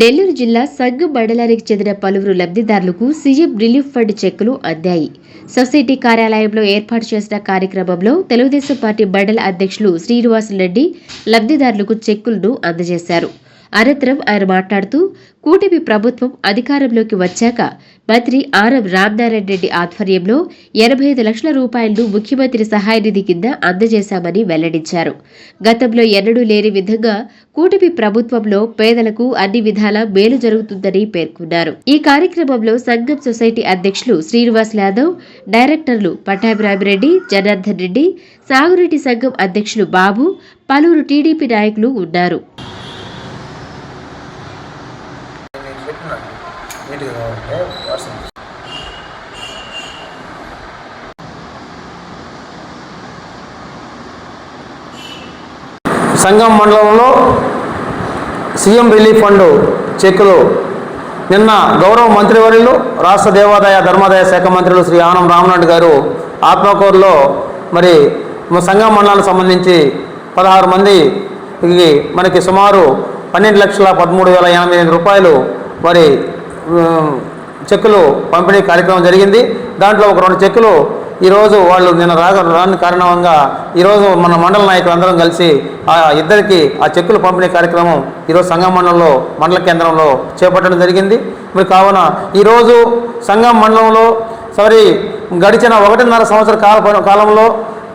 నెల్లూరు జిల్లా సంగం మండలానికి చెందిన పలువురు లబ్ధిదారులకు సీఎం రిలీఫ్ ఫండ్ చెక్కులు అందాయి. సొసైటీ కార్యాలయంలో ఏర్పాటు చేసిన కార్యక్రమంలో తెలుగుదేశం పార్టీ మండల అధ్యక్షులు శ్రీనివాసులరెడ్డి లబ్ధిదారులకు చెక్కులను అందజేశారు. అనంతరం ఆయన మాట్లాడుతూ, కూటమి ప్రభుత్వం అధికారంలోకి వచ్చాక మంత్రి ఆనం రామనారాయణ రెడ్డి ఆధ్వర్యంలో 85 లక్షల రూపాయలను ముఖ్యమంత్రి సహాయ నిధి కింద అందజేశామని వెల్లడించారు. గతంలో ఎన్నడూ లేని విధంగా కూటమి ప్రభుత్వంలో పేదలకు అన్ని విధాల మేలు జరుగుతుందని పేర్కొన్నారు. ఈ కార్యక్రమంలో సంఘం సొసైటీ అధ్యక్షులు శ్రీనివాస్ యాదవ్, డైరెక్టర్లు పట్టాభిరామిరెడ్డి, జనార్దన్ రెడ్డి, సాగునీటి సంఘం అధ్యక్షులు బాబు, పలువురు టీడీపీ నాయకులు ఉన్నారు. సంగం మండలంలో సీఎం రిలీఫ్ ఫండ్ చెక్కులు నిన్న గౌరవ మంత్రివర్యులు రాష్ట్ర దేవాదాయ ధర్మాదాయ శాఖ మంత్రులు శ్రీ ఆనం రామనాయుడు గారు ఆత్మకూరులో మరి సంగం మండలానికి సంబంధించి 16 మందికి మనకి సుమారు 12,13,085 రూపాయలు మరి చెక్కులు పంపిణీ కార్యక్రమం జరిగింది. దాంట్లో ఒక 2 చెక్కులు ఈరోజు వాళ్ళు నిన్న రాని కారణంగా ఈరోజు మన మండల నాయకులు అందరం కలిసి ఆ ఇద్దరికి ఆ చెక్కులు పంపిణీ కార్యక్రమం ఈరోజు సంగం మండలంలో మండల కేంద్రంలో చేపట్టడం జరిగింది. మరి కావున ఈరోజు సంగం మండలంలో గడిచిన 1.5 సంవత్సర కాలంలో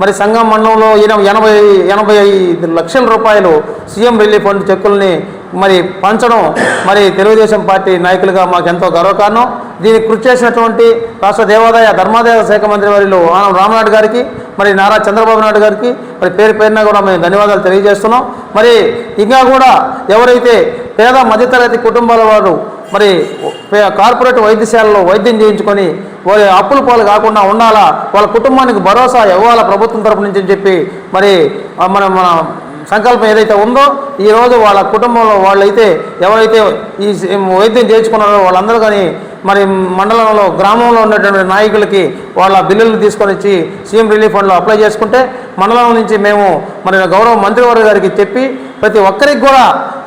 మరి సంగం మండలంలో 85 లక్షల రూపాయలు సీఎం రిలీఫ్ ఫండ్ చెక్కుల్ని మరి పంచడం మరి తెలుగుదేశం పార్టీ నాయకులుగా మాకు ఎంతో గర్వకారణం. దీనికి కృషి చేసినటువంటి రాష్ట్ర దేవాదాయ ధర్మాదాయ శాఖ మంత్రి వర్యులు ఆనం రామనాయుడు గారికి, మరి నారా చంద్రబాబు నాయుడు గారికి మరి పేరున కూడా మేము ధన్యవాదాలు తెలియజేస్తున్నాం. మరి ఇంకా కూడా ఎవరైతే పేద మధ్యతరగతి కుటుంబాల వారు మరి కార్పొరేట్ వైద్యశాలలో వైద్యం చేయించుకొని వాళ్ళ అప్పుల పాలు కాకుండా ఉండాలా, వాళ్ళ కుటుంబానికి భరోసా ఇవ్వాలా ప్రభుత్వం తరపు నుంచి అని చెప్పి మరి మన సంకల్పం ఏదైతే ఉందో ఈరోజు వాళ్ళ కుటుంబంలో వాళ్ళైతే ఎవరైతే ఈ వైద్యం చేయించుకున్నారో వాళ్ళందరూ కానీ మరి మండలంలో గ్రామంలో ఉన్నటువంటి నాయకులకి వాళ్ళ బిల్లులు తీసుకొని వచ్చి సీఎం రిలీఫ్ ఫండ్లో అప్లై చేసుకుంటే మండలం నుంచి మేము మరి గౌరవ మంత్రివర్గ గారికి చెప్పి ప్రతి ఒక్కరికి కూడా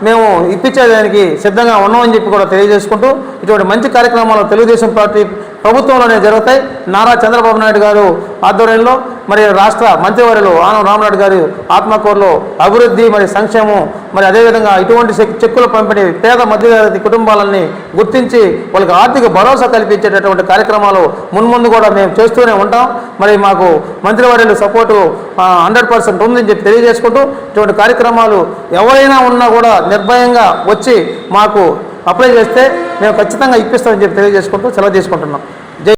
మేము ఇప్పించేదానికి సిద్ధంగా ఉన్నామని చెప్పి కూడా తెలియజేసుకుంటూ ఇటువంటి మంచి కార్యక్రమాలు తెలుగుదేశం పార్టీ ప్రభుత్వంలోనే జరుగుతాయి. నారా చంద్రబాబు నాయుడు గారు ఆధ్వర్యంలో మరి రాష్ట్ర మంత్రివర్యులు ఆనం రామనాయుడు గారు ఆత్మకూరులో అభివృద్ధి మరి సంక్షేమం మరి అదేవిధంగా ఇటువంటి చెక్కుల పంపిణీ పేద మధ్యతరగతి కుటుంబాలని గుర్తించి వాళ్ళకి ఆర్థిక భరోసా కల్పించేటటువంటి కార్యక్రమాలు మున్ముందు కూడా మేము చేస్తూనే ఉంటాం. మరి మాకు మంత్రివర్యులు సపోర్టు 100% ఉందని చెప్పి తెలియజేసుకుంటూ ఇటువంటి కార్యక్రమాలు ఎవరైనా ఉన్నా కూడా నిర్భయంగా వచ్చి మాకు అప్లై చేస్తే మేము ఖచ్చితంగా ఇప్పిస్తామని చెప్పి తెలియజేసుకుంటూ సెలవు తీసుకుంటున్నాం. జై